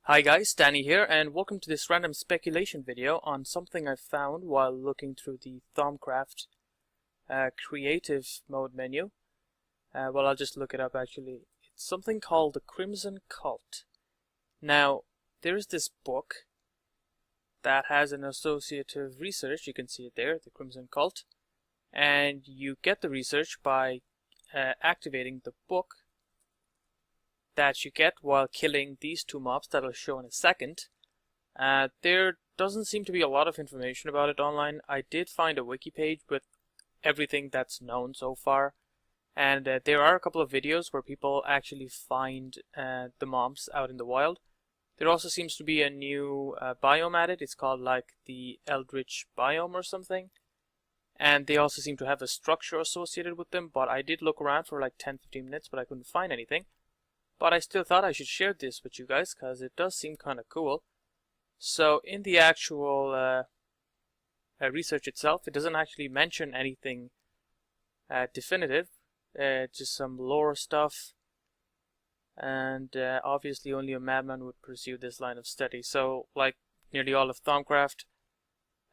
Hi guys, Danny here, and welcome to this random speculation video on something I found while looking through the Thaumcraft creative mode menu. Well, I'll just look it up actually. It's something called the Crimson Cult. Now, there's this book that has an associative research, you can see it there, the Crimson Cult, and you get the research by activating the book that you get while killing these two mobs that I'll show in a second. There doesn't seem to be a lot of information about it online. I did find a wiki page with everything that's known so far, and there are a couple of videos where people actually find the mobs out in the wild. There also seems to be a new biome added. It's called like the Eldritch biome or something, and they also seem to have a structure associated with them, but I did look around for like 10-15 minutes but I couldn't find anything. But I still thought I should share this with you guys because it does seem kind of cool. So in the actual research itself, it doesn't actually mention anything definitive, just some lore stuff, and obviously only a madman would pursue this line of study. So like nearly all of Thaumcraft,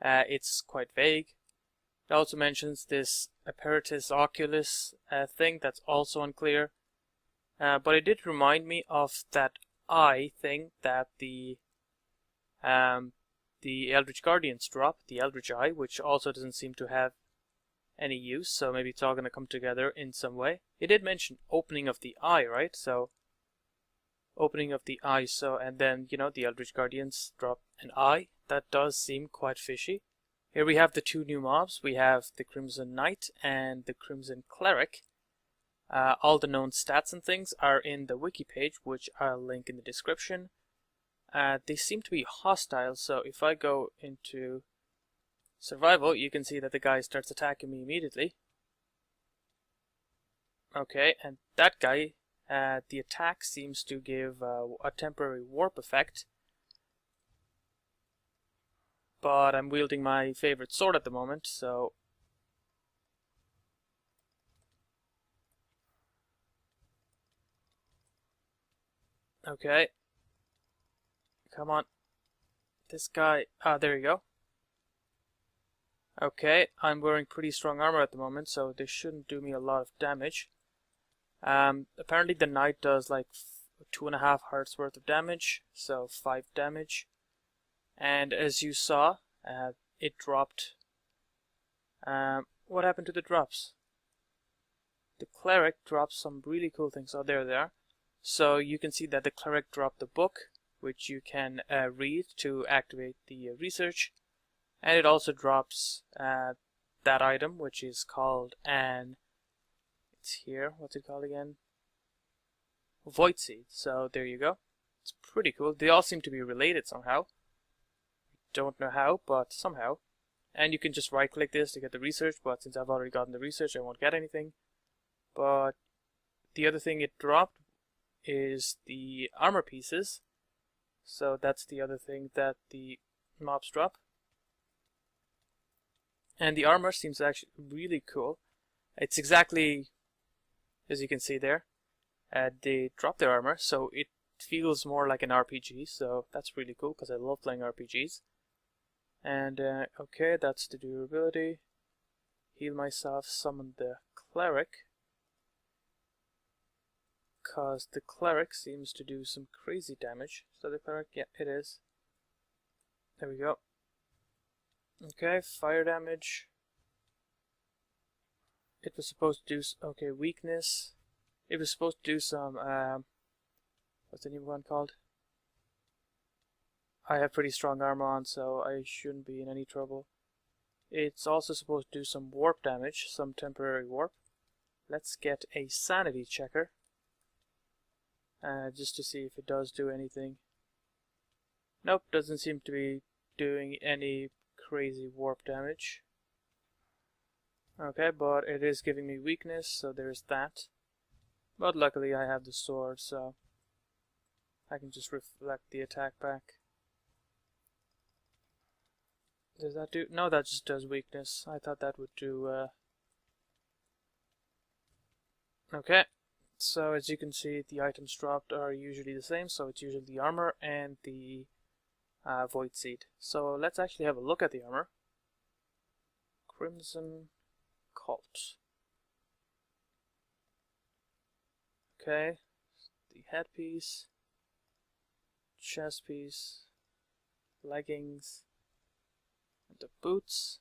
it's quite vague. It also mentions this apparatus oculus thing that's also unclear. But it did remind me of that eye thing that the Eldritch Guardians drop, the Eldritch Eye, which also doesn't seem to have any use, so maybe it's all going to come together in some way. It did mention opening of the eye, right? So, opening of the eye, so, and then, you know, the Eldritch Guardians drop an eye. That does seem quite fishy. Here we have the two new mobs. We have the Crimson Knight and the Crimson Cleric. All the known stats and things are in the wiki page, which I'll link in the description. They seem to be hostile, so if I go into survival, you can see that the guy starts attacking me immediately. Okay, and that guy, the attack seems to give a temporary warp effect. But I'm wielding my favorite sword at the moment, so okay. Come on. This guy... Ah, there you go. Okay, I'm wearing pretty strong armor at the moment, so this shouldn't do me a lot of damage. Apparently the knight does like 2.5 hearts worth of damage, so 5 damage. And as you saw, it dropped... what happened to the drops? The cleric dropped some really cool things. Oh, there they are. So you can see that the cleric dropped the book, which you can read to activate the research, and it also drops that item, which is called it's here, what's it called again? Void Seed. So there you go. It's pretty cool. They all seem to be related somehow. Don't know how, but somehow. And you can just right click this to get the research, but since I've already gotten the research, I won't get anything. But the other thing it dropped is the armor pieces. So that's the other thing that the mobs drop. And the armor seems actually really cool. It's exactly as you can see there. They drop their armor, so it feels more like an RPG. So that's really cool because I love playing RPGs. And okay, that's the durability. Heal myself, summon the cleric. Because the cleric seems to do some crazy damage. So the cleric, yeah, it is. There we go. Okay, fire damage. It was supposed to do, okay, weakness. It was supposed to do some, what's the new one called? I have pretty strong armor on, so I shouldn't be in any trouble. It's also supposed to do some warp damage, some temporary warp. Let's get a sanity checker. Just to see if it does do anything. Nope, doesn't seem to be doing any crazy warp damage. Okay, but it is giving me weakness, so there's that. But luckily I have the sword, so I can just reflect the attack back. Does that do? No, that just does weakness. I thought that would do... Okay, So as you can see, the items dropped are usually the same, so it's usually the armor and the void seed. So let's actually have a look at the armor. Crimson Cult. Okay, the headpiece, chest piece, leggings, and the boots.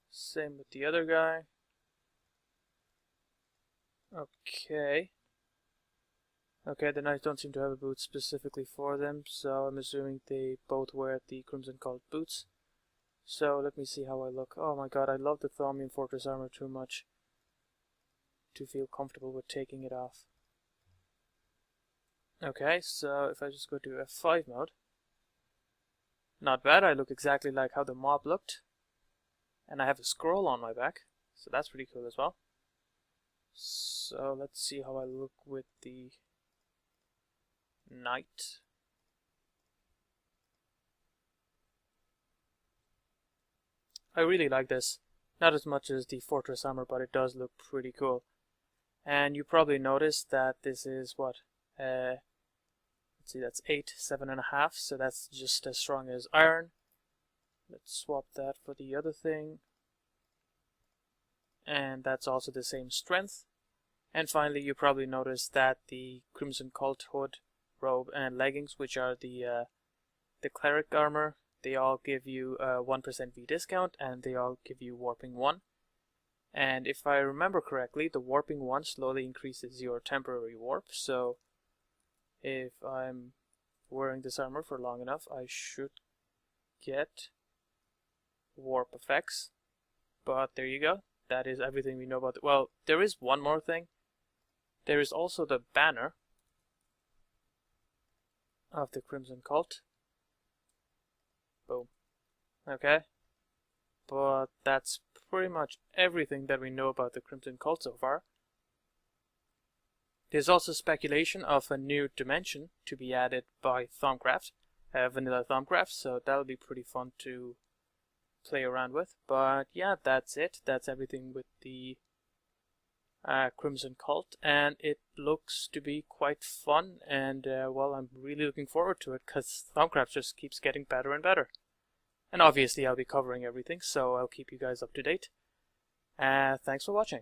Same with the other guy. Okay, the knights don't seem to have a boot specifically for them, so I'm assuming they both wear the Crimson Cult boots. So let me see how I look. Oh my god, I love the Thaumian Fortress armor too much to feel comfortable with taking it off. Okay, so if I just go to F5 mode, not bad. I look exactly like how the mob looked, and I have a scroll on my back, so that's pretty cool as well. So let's see how I look with the knight. I really like this. Not as much as the fortress armor, but it does look pretty cool. And you probably noticed that this is what? Let's see, that's 8, 7.5, so that's just as strong as iron. Let's swap that for the other thing. And that's also the same strength. And finally, you probably noticed that the Crimson Cult hood, robe, and leggings, which are the cleric armor, they all give you a 1% V discount, and they all give you warping 1. And if I remember correctly, the warping 1 slowly increases your temporary warp, so if I'm wearing this armor for long enough, I should get warp effects. But there you go. That is everything we know about it. Well, there is one more thing. There is also the banner of the Crimson Cult. Boom. Okay. But that's pretty much everything that we know about the Crimson Cult so far. There's also speculation of a new dimension to be added by Thaumcraft, vanilla Thaumcraft, so that'll be pretty fun to play around with. But yeah, that's it. That's everything with the Crimson Cult, and it looks to be quite fun, and well, I'm really looking forward to it because Thaumcraft just keeps getting better and better. And obviously I'll be covering everything, so I'll keep you guys up to date. Thanks for watching.